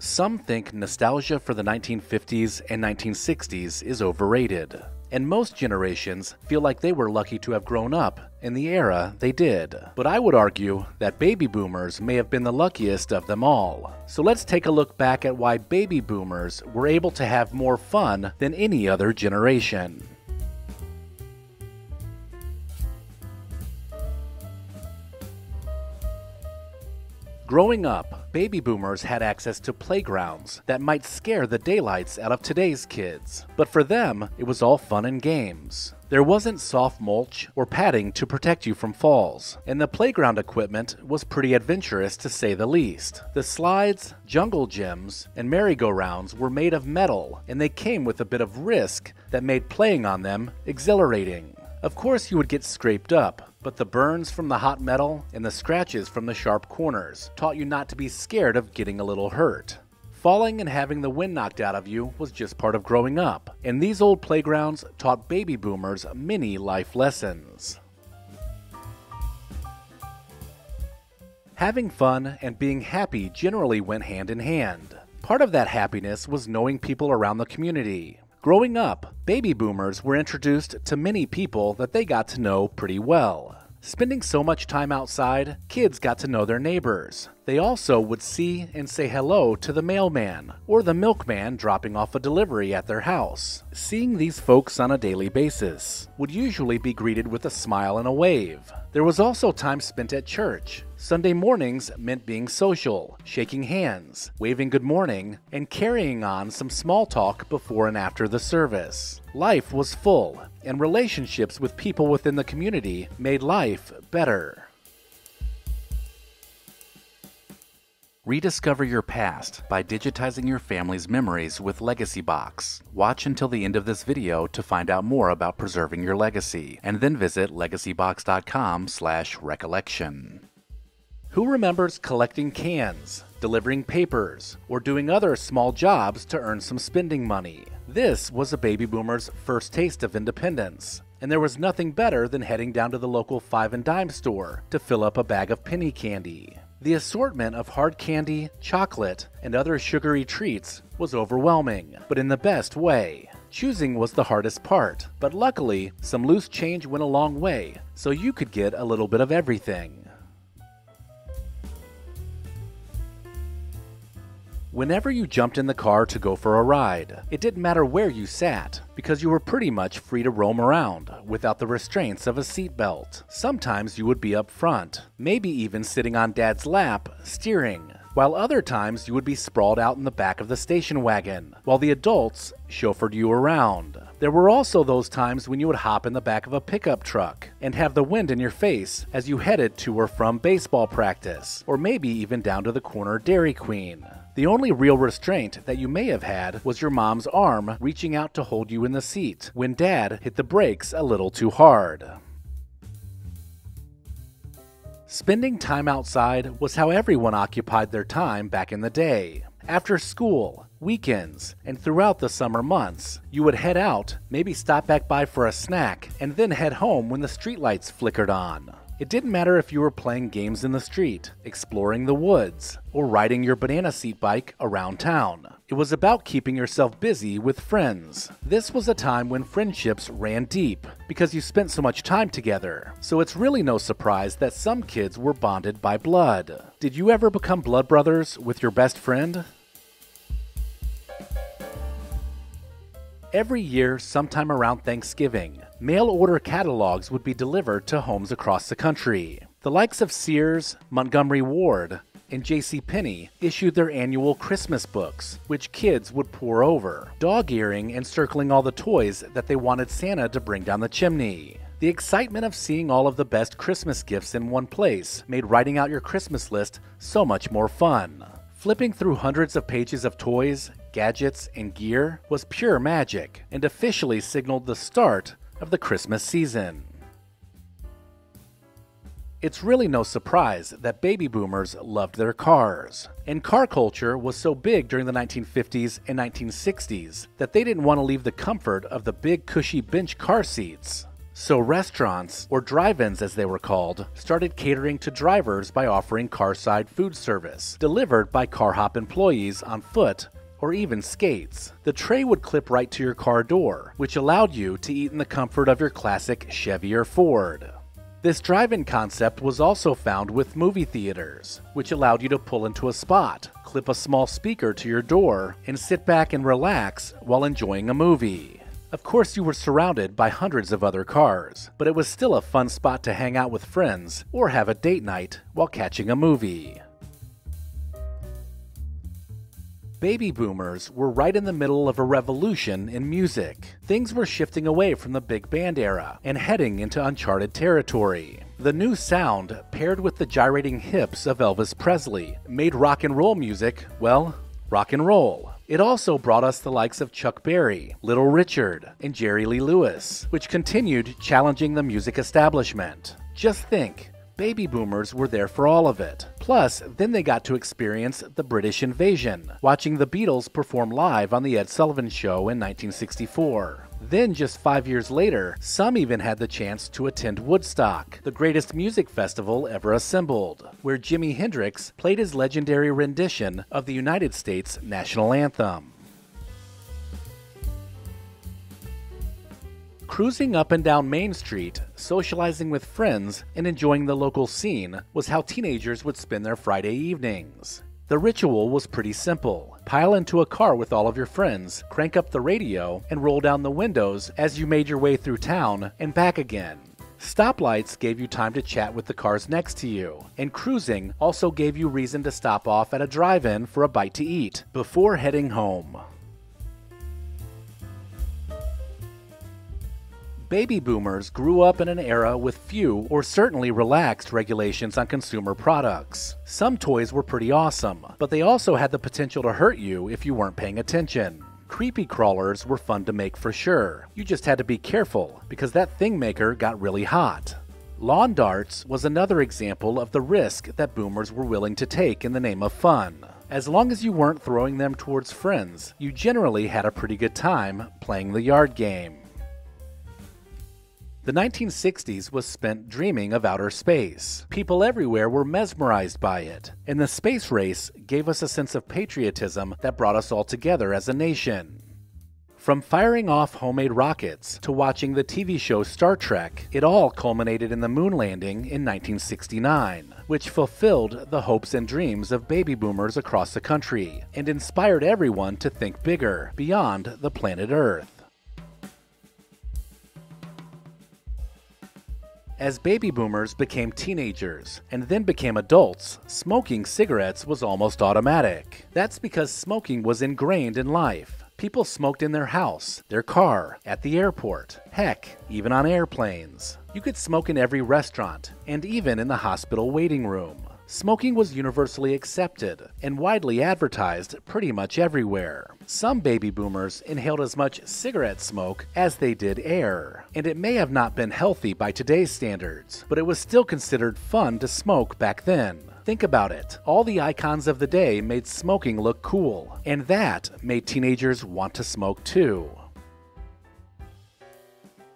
Some think nostalgia for the 1950s and 1960s is overrated, and most generations feel like they were lucky to have grown up in the era they did. But I would argue that baby boomers may have been the luckiest of them all. So let's take a look back at why baby boomers were able to have more fun than any other generation. Growing up, baby boomers had access to playgrounds that might scare the daylights out of today's kids. But for them, it was all fun and games. There wasn't soft mulch or padding to protect you from falls, and the playground equipment was pretty adventurous to say the least. The slides, jungle gyms, and merry-go-rounds were made of metal, and they came with a bit of risk that made playing on them exhilarating. Of course you would get scraped up, but the burns from the hot metal and the scratches from the sharp corners taught you not to be scared of getting a little hurt. Falling and having the wind knocked out of you was just part of growing up, and these old playgrounds taught baby boomers many life lessons. Having fun and being happy generally went hand in hand. Part of that happiness was knowing people around the community. Growing up, baby boomers were introduced to many people that they got to know pretty well. Spending so much time outside, kids got to know their neighbors. They also would see and say hello to the mailman or the milkman dropping off a delivery at their house. Seeing these folks on a daily basis would usually be greeted with a smile and a wave. There was also time spent at church. Sunday mornings meant being social, shaking hands, waving good morning, and carrying on some small talk before and after the service. Life was full, and relationships with people within the community made life better. Rediscover your past by digitizing your family's memories with Legacy Box. Watch until the end of this video to find out more about preserving your legacy, and then visit legacybox.com/recollection. Who remembers collecting cans, delivering papers, or doing other small jobs to earn some spending money? This was a baby boomer's first taste of independence, and there was nothing better than heading down to the local 5 and dime store to fill up a bag of penny candy. The assortment of hard candy, chocolate, and other sugary treats was overwhelming, but in the best way. Choosing was the hardest part, but luckily, some loose change went a long way, so you could get a little bit of everything. Whenever you jumped in the car to go for a ride, it didn't matter where you sat, because you were pretty much free to roam around without the restraints of a seatbelt. Sometimes you would be up front, maybe even sitting on Dad's lap, steering, while other times you would be sprawled out in the back of the station wagon, while the adults chauffeured you around. There were also those times when you would hop in the back of a pickup truck and have the wind in your face as you headed to or from baseball practice, or maybe even down to the corner Dairy Queen. The only real restraint that you may have had was your mom's arm reaching out to hold you in the seat when Dad hit the brakes a little too hard. Spending time outside was how everyone occupied their time back in the day. After school, weekends, and throughout the summer months, you would head out, maybe stop back by for a snack, and then head home when the streetlights flickered on. It didn't matter if you were playing games in the street, exploring the woods, or riding your banana seat bike around town. It was about keeping yourself busy with friends. This was a time when friendships ran deep because you spent so much time together. So it's really no surprise that some kids were bonded by blood. Did you ever become blood brothers with your best friend? Every year, sometime around Thanksgiving, mail-order catalogs would be delivered to homes across the country. The likes of Sears, Montgomery Ward, and JCPenney issued their annual Christmas books, which kids would pore over, dog-earing and circling all the toys that they wanted Santa to bring down the chimney. The excitement of seeing all of the best Christmas gifts in one place made writing out your Christmas list so much more fun. Flipping through hundreds of pages of toys, gadgets, and gear was pure magic and officially signaled the start of the Christmas season. It's really no surprise that baby boomers loved their cars, and car culture was so big during the 1950s and 1960s that they didn't want to leave the comfort of the big cushy bench car seats. So restaurants, or drive-ins as they were called, started catering to drivers by offering carside food service, delivered by car hop employees on foot or even skates. The tray would clip right to your car door, which allowed you to eat in the comfort of your classic Chevy or Ford. This drive-in concept was also found with movie theaters, which allowed you to pull into a spot, clip a small speaker to your door, and sit back and relax while enjoying a movie. Of course, you were surrounded by hundreds of other cars, but it was still a fun spot to hang out with friends or have a date night while catching a movie. Baby boomers were right in the middle of a revolution in music. Things were shifting away from the big band era and heading into uncharted territory. The new sound, paired with the gyrating hips of Elvis Presley, made rock and roll music, well, rock and roll. It also brought us the likes of Chuck Berry, Little Richard, and Jerry Lee Lewis, which continued challenging the music establishment. Just think, baby boomers were there for all of it. Plus, then they got to experience the British invasion, watching the Beatles perform live on The Ed Sullivan Show in 1964. Then, just 5 years later, some even had the chance to attend Woodstock, the greatest music festival ever assembled, where Jimi Hendrix played his legendary rendition of the United States national anthem. Cruising up and down Main Street, socializing with friends, and enjoying the local scene was how teenagers would spend their Friday evenings. The ritual was pretty simple. Pile into a car with all of your friends, crank up the radio, and roll down the windows as you made your way through town and back again. Stoplights gave you time to chat with the cars next to you, and cruising also gave you reason to stop off at a drive-in for a bite to eat before heading home. Baby boomers grew up in an era with few or certainly relaxed regulations on consumer products. Some toys were pretty awesome, but they also had the potential to hurt you if you weren't paying attention. Creepy crawlers were fun to make for sure. You just had to be careful because that thing maker got really hot. Lawn darts was another example of the risk that boomers were willing to take in the name of fun. As long as you weren't throwing them towards friends, you generally had a pretty good time playing the yard game. The 1960s was spent dreaming of outer space. People everywhere were mesmerized by it, and the space race gave us a sense of patriotism that brought us all together as a nation. From firing off homemade rockets to watching the TV show Star Trek, it all culminated in the moon landing in 1969, which fulfilled the hopes and dreams of baby boomers across the country and inspired everyone to think bigger, beyond the planet Earth. As baby boomers became teenagers and then became adults, smoking cigarettes was almost automatic. That's because smoking was ingrained in life. People smoked in their house, their car, at the airport, heck, even on airplanes. You could smoke in every restaurant, and even in the hospital waiting room. Smoking was universally accepted and widely advertised pretty much everywhere. Some baby boomers inhaled as much cigarette smoke as they did air, and it may have not been healthy by today's standards, but it was still considered fun to smoke back then. Think about it. All the icons of the day made smoking look cool, and that made teenagers want to smoke too.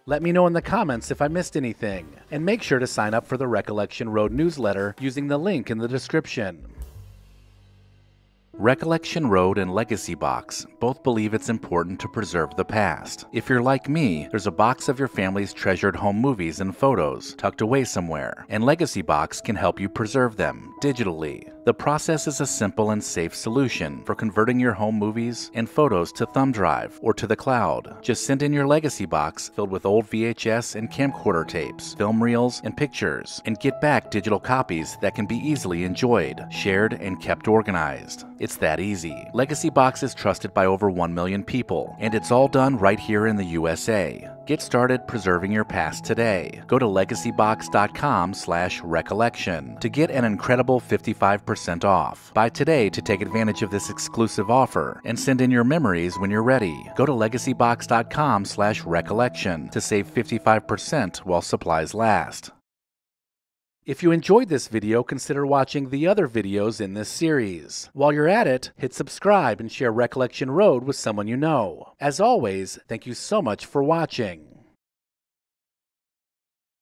Let me know in the comments if I missed anything, and make sure to sign up for the Recollection Road newsletter using the link in the description. Recollection Road and Legacy Box both believe it's important to preserve the past. If you're like me, there's a box of your family's treasured home movies and photos tucked away somewhere, and Legacy Box can help you preserve them digitally. The process is a simple and safe solution for converting your home movies and photos to thumb drive or to the cloud. Just send in your Legacy Box filled with old VHS and camcorder tapes, film reels, and pictures, and get back digital copies that can be easily enjoyed, shared, and kept organized. It's that easy. Legacy Box is trusted by over 1 million people, and it's all done right here in the USA. Get started preserving your past today. Go to legacybox.com/recollection to get an incredible 55% off. Buy today to take advantage of this exclusive offer and send in your memories when you're ready. Go to legacybox.com/recollection to save 55% while supplies last. If you enjoyed this video, consider watching the other videos in this series. While you're at it, hit subscribe and share Recollection Road with someone you know. As always, thank you so much for watching.